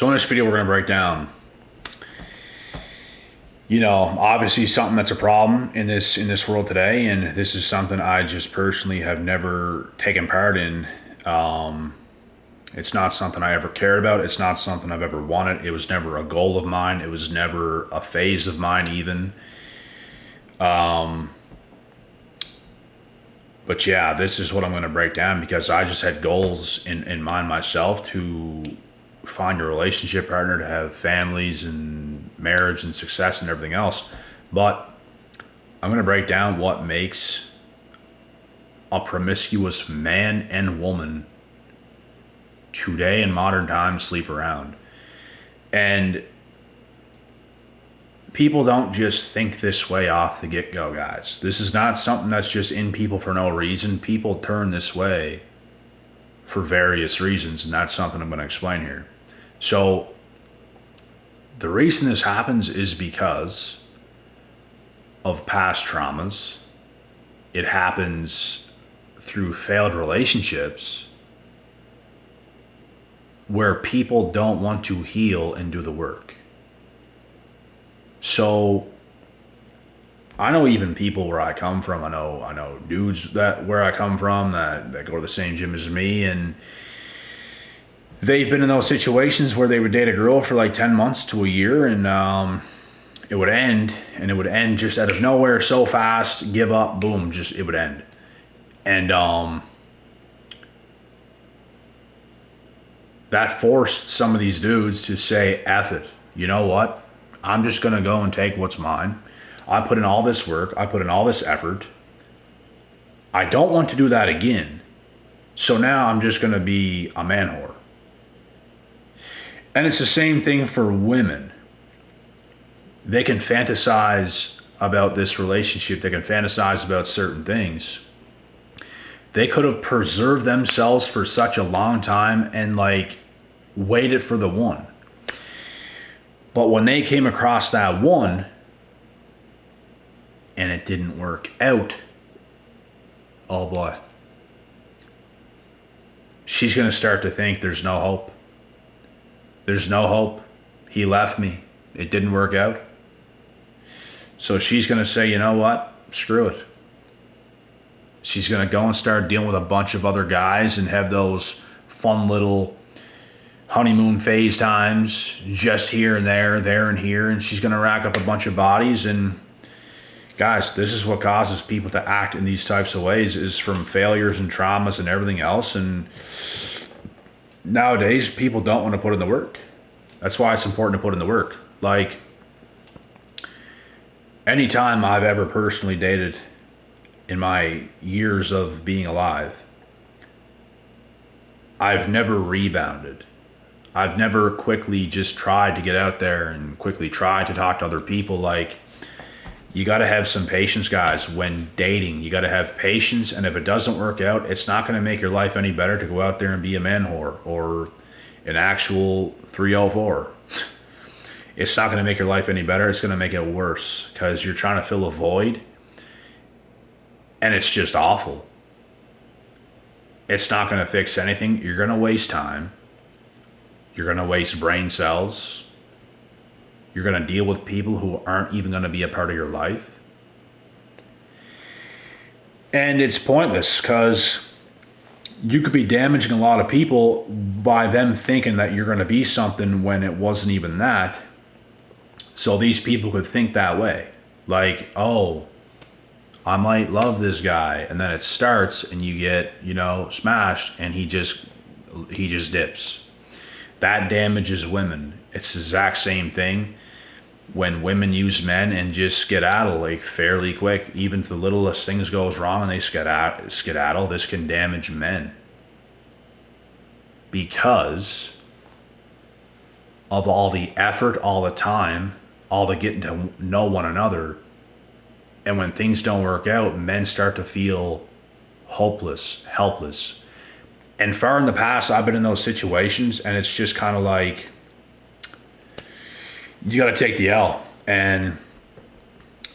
So in this video, we're going to break down, obviously something that's a problem in this world today, and this is something I just personally have never taken part in. It's not something I ever cared about. It's not something I've ever wanted. It was never a goal of mine. It was never a phase of mine even. But yeah, this is what I'm going to break down because I just had goals in mind myself to find a relationship partner, to have families and marriage and success and everything else. But I'm going to break down what makes a promiscuous man and woman today in modern times sleep around. And people don't just think this way off the get-go, guys. This is not something that's just in people for no reason. People turn this way for various reasons, and that's something I'm going to explain here. So the reason this happens is because of past traumas. It happens through failed relationships where people don't want to heal and do the work. So I know even people where I come from, I know dudes that where I come from that go to the same gym as me, and they've been in those situations where they would date a girl for like 10 months to a year, and it would end just out of nowhere so fast, give up, boom, just it would end. And that forced some of these dudes to say, F it, you know what? I'm just going to go and take what's mine. I put in all this work. I put in all this effort. I don't want to do that again. So now I'm just going to be a man whore. And it's the same thing for women. They can fantasize about this relationship. They can fantasize about certain things. They could have preserved themselves for such a long time and waited for the one. But when they came across that one and it didn't work out, oh boy, she's going to start to think there's no hope. There's no hope. He left me. It didn't work out. So she's going to say, you know what? Screw it. She's going to go and start dealing with a bunch of other guys and have those fun little honeymoon phase times just here and there and here. And she's going to rack up a bunch of bodies. And guys, this is what causes people to act in these types of ways, is from failures and traumas and everything else. And nowadays, people don't want to put in the work. That's why it's important to put in the work. Like, anytime I've ever personally dated in my years of being alive, I've never rebounded. I've never quickly just tried to get out there and quickly try to talk to other people. Like, you got to have some patience, guys. When dating, you got to have patience. And if it doesn't work out, it's not going to make your life any better to go out there and be a man whore or an actual 304. It's not going to make your life any better. It's going to make it worse because you're trying to fill a void. And it's just awful. It's not going to fix anything. You're going to waste time. You're going to waste brain cells. You're going to deal with people who aren't even going to be a part of your life. And it's pointless because you could be damaging a lot of people by them thinking that you're going to be something when it wasn't even that. So these people could think that way. Like, oh, I might love this guy. And then it starts and you get, smashed and he just dips. That damages women. It's the exact same thing when women use men and just skedaddle fairly quick. Even if the littlest things goes wrong and they skedaddle, this can damage men because of all the effort, all the time, all the getting to know one another. And when things don't work out, men start to feel hopeless, helpless. And far in the past, I've been in those situations, and it's just kind of like, you got to take the L. And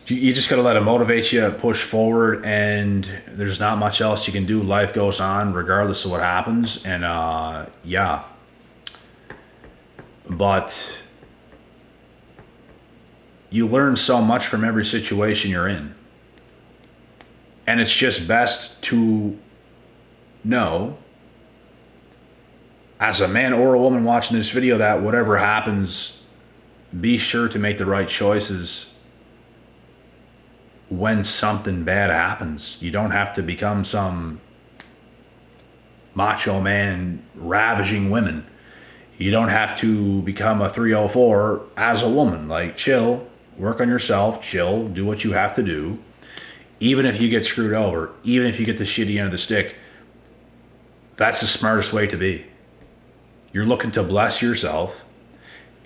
you just got to let it motivate you, push forward, and there's not much else you can do. Life goes on regardless of what happens. And yeah, But you learn so much from every situation you're in. And it's just best to know, as a man or a woman watching this video, that whatever happens, be sure to make the right choices when something bad happens. You don't have to become some macho man ravaging women. You don't have to become a 304 as a woman. Like, chill, work on yourself, chill, do what you have to do. Even if you get screwed over, even if you get the shitty end of the stick, that's the smartest way to be. You're looking to bless yourself,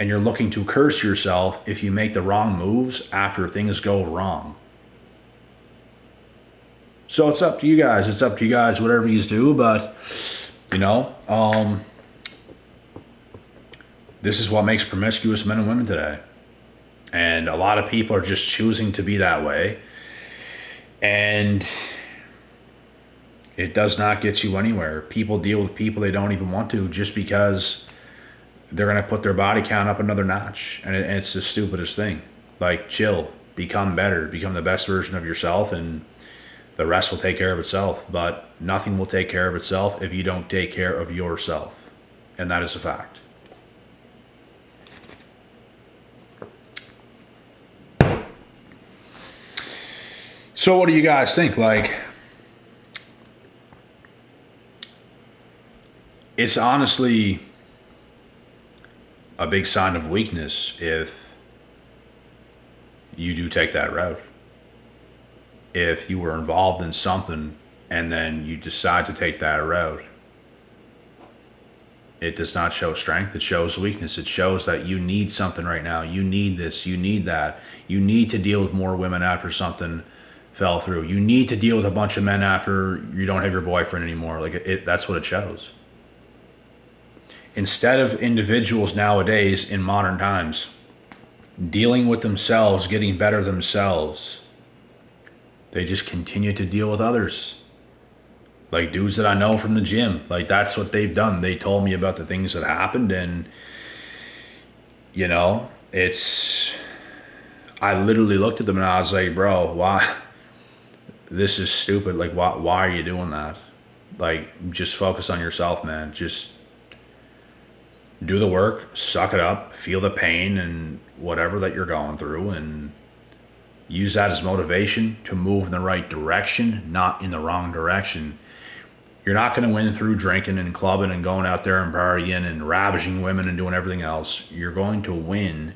and you're looking to curse yourself if you make the wrong moves after things go wrong. So it's up to you guys. It's up to you guys, whatever you do. But, this is what makes promiscuous men and women today. And a lot of people are just choosing to be that way. And it does not get you anywhere. People deal with people they don't even want to just because they're going to put their body count up another notch. And it's the stupidest thing. Like, chill, become better, become the best version of yourself, and the rest will take care of itself. But nothing will take care of itself if you don't take care of yourself. And that is a fact. So what do you guys think? Like, it's honestly a big sign of weakness if you do take that route. If you were involved in something and then you decide to take that route, it does not show strength. It shows weakness. It shows that you need something right now. You need this. You need that. You need to deal with more women after something fell through. You need to deal with a bunch of men after you don't have your boyfriend anymore. Like, that's what it shows. Instead of individuals nowadays in modern times dealing with themselves, getting better themselves, they just continue to deal with others. Like dudes that I know from the gym, like that's what they've done. They told me about the things that happened, and I literally looked at them and I was like, bro, why? This is stupid. Like, why are you doing that? Like, just focus on yourself, man. Just do the work, suck it up, feel the pain and whatever that you're going through, and use that as motivation to move in the right direction, not in the wrong direction. You're not going to win through drinking and clubbing and going out there and partying and ravaging women and doing everything else. You're going to win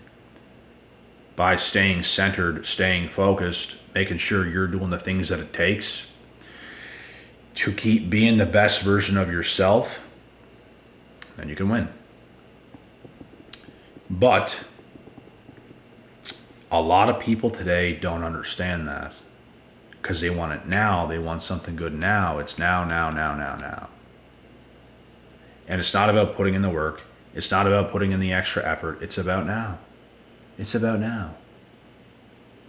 by staying centered, staying focused, making sure you're doing the things that it takes to keep being the best version of yourself, and you can win. But a lot of people today don't understand that because they want it now. They want something good now. It's now. And it's not about putting in the work. It's not about putting in the extra effort. It's about now. It's about now.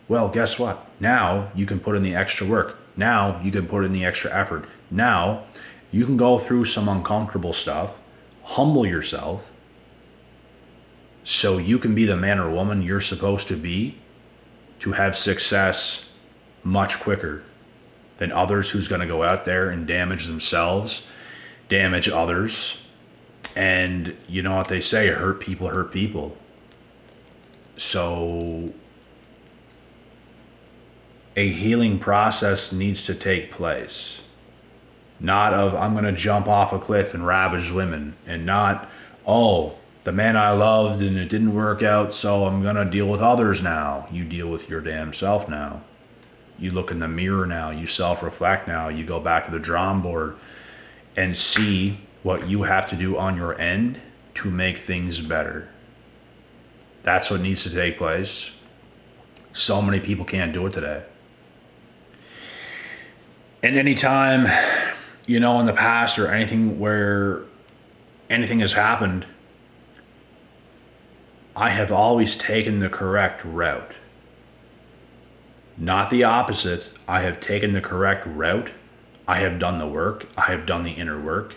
Well, guess what? Now you can put in the extra work. Now you can put in the extra effort. Now you can go through some uncomfortable stuff, humble yourself, so you can be the man or woman you're supposed to be to have success much quicker than others who's going to go out there and damage themselves, damage others. And you know what they say, hurt people hurt people. So a healing process needs to take place. Not of, I'm going to jump off a cliff and ravage women, and not, oh, the man I loved and it didn't work out, so I'm going to deal with others now. You deal with your damn self now. You look in the mirror now. You self-reflect now. You go back to the drawing board and see what you have to do on your end to make things better. That's what needs to take place. So many people can't do it today. And anytime, in the past or anything where anything has happened, I have always taken the correct route. Not the opposite. I have taken the correct route. I have done the work. I have done the inner work.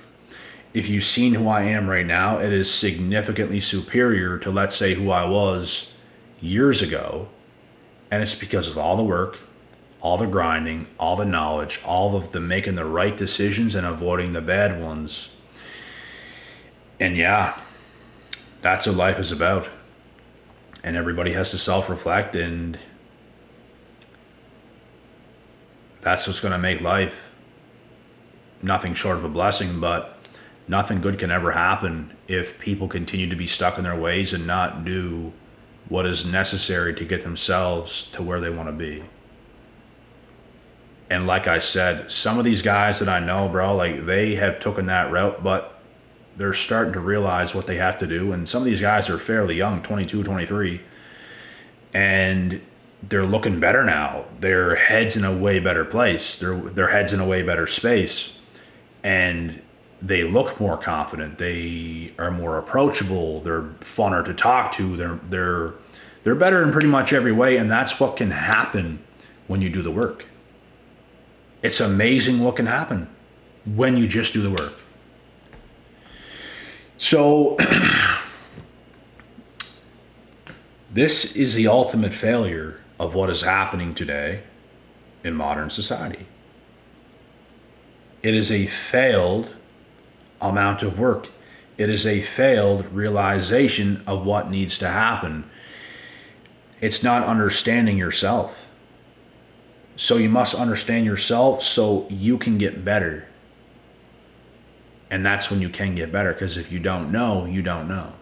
if you've seen who I am right now, it is significantly superior to, let's say, who I was years ago. And it's because of all the work, all the grinding, all the knowledge, all of the making the right decisions and avoiding the bad ones. And yeah, that's what life is about. And everybody has to self-reflect, and that's what's going to make life nothing short of a blessing. But nothing good can ever happen if people continue to be stuck in their ways and not do what is necessary to get themselves to where they want to be. And like I said, some of these guys that I know, bro, like they have taken that route, but they're starting to realize what they have to do. And some of these guys are fairly young, 22, 23, and they're looking better now. Their head's in a way better place. Their head's in a way better space. And they look more confident. They are more approachable. They're funner to talk to. They're better in pretty much every way. And that's what can happen when you do the work. It's amazing what can happen when you just do the work. So this is the ultimate failure of what is happening today in modern society. It is a failed amount of work. It is a failed realization of what needs to happen. It's not understanding yourself. So you must understand yourself so you can get better. And that's when you can get better, because if you don't know, you don't know.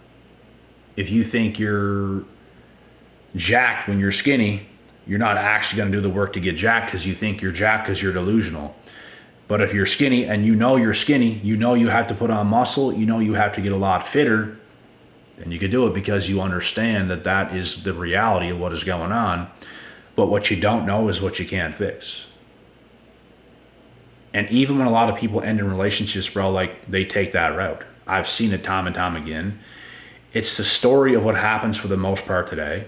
If you think you're jacked when you're skinny, you're not actually going to do the work to get jacked because you think you're jacked because you're delusional. But if you're skinny and you know you're skinny, you know you have to put on muscle, you know you have to get a lot fitter, then you can do it because you understand that that is the reality of what is going on. But what you don't know is what you can't fix. And even when a lot of people end in relationships, bro, like they take that route. I've seen it time and time again. It's the story of what happens for the most part today.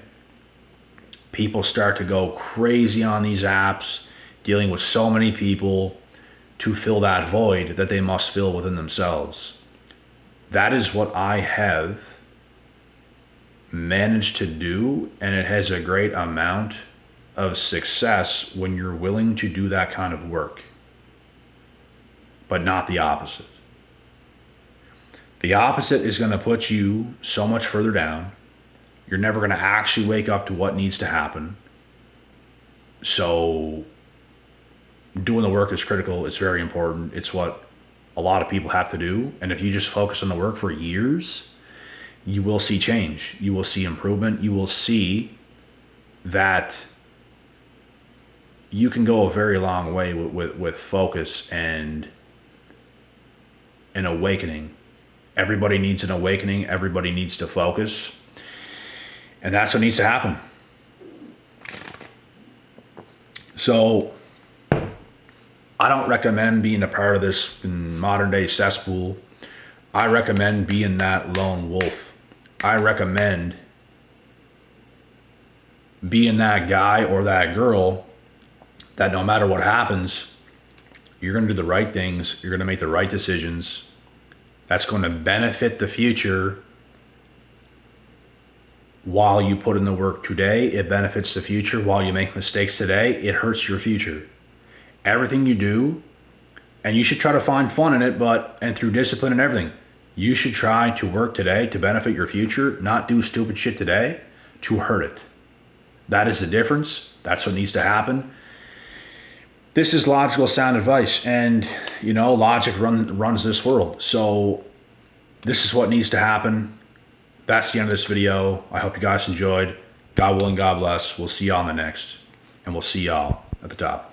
People start to go crazy on these apps, dealing with so many people to fill that void that they must fill within themselves. That is what I have managed to do, and it has a great amount of success when you're willing to do that kind of work, but not the opposite. The opposite is going to put you so much further down. You're never going to actually wake up to what needs to happen. So doing the work is critical. It's very important. It's what a lot of people have to do. And if you just focus on the work for years, you will see change. You will see improvement. You will see that you can go a very long way with focus and an awakening. Everybody needs an awakening. Everybody needs to focus. And that's what needs to happen. So I don't recommend being a part of this modern day cesspool. I recommend being that lone wolf. I recommend being that guy or that girl that no matter what happens, you're going to do the right things. You're going to make the right decisions. That's going to benefit the future. While you put in the work today, it benefits the future. While you make mistakes today, it hurts your future. Everything you do, and you should try to find fun in it, and through discipline and everything, you should try to work today to benefit your future, not do stupid shit today to hurt it. That is the difference. That's what needs to happen. This is logical, sound advice, and logic runs this world. So this is what needs to happen. That's the end of this video. I hope you guys enjoyed. God willing, God bless. We'll see y'all on the next, and we'll see y'all at the top.